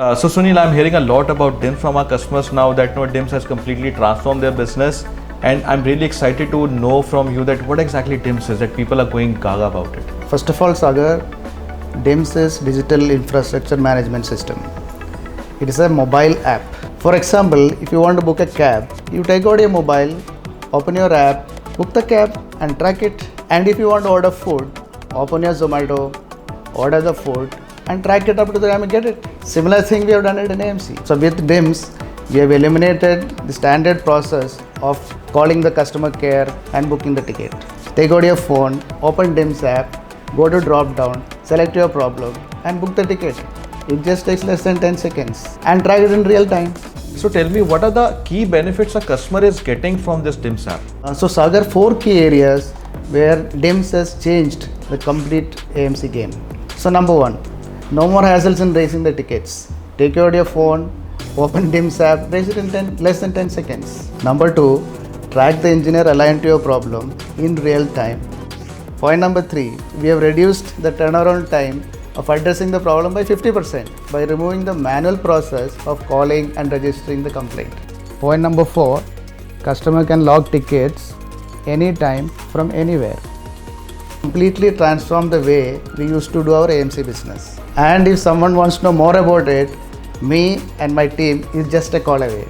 So Sunil, I'm hearing a lot about DIMS from our customers now that DIMS has completely transformed their business, and I'm really excited to know from you that what exactly DIMS is, that people are going gaga about it. First of all, Sagar, DIMS is Digital Infrastructure Management System. It is a mobile app. For example, if you want to book a cab, you take out your mobile, open your app, book the cab and track it. And if you want to order food, open your Zomato, order the food and track it up to the time and get it. Similar thing we have done it in AMC. So with DIMS, we have eliminated the standard process of calling the customer care and booking the ticket. Take out your phone, open DIMS app, go to drop down, select your problem and book the ticket. It just takes less than 10 seconds and track it in real time. So tell me, what are the key benefits a customer is getting from this DIMS app? So Sagar, 4 key areas where DIMS has changed the complete AMC game. So number 1, no more hassles in raising the tickets. Take out your phone, open DIMS app, raise it in less than 10 seconds. Number 2, track the engineer aligned to your problem in real time. Point number 3, we have reduced the turnaround time of addressing the problem by 50% by removing the manual process of calling and registering the complaint. Point number 4, customer can log tickets anytime from anywhere. Completely transform the way we used to do our AMC business. And if someone wants to know more about it, me and my team is just a call away.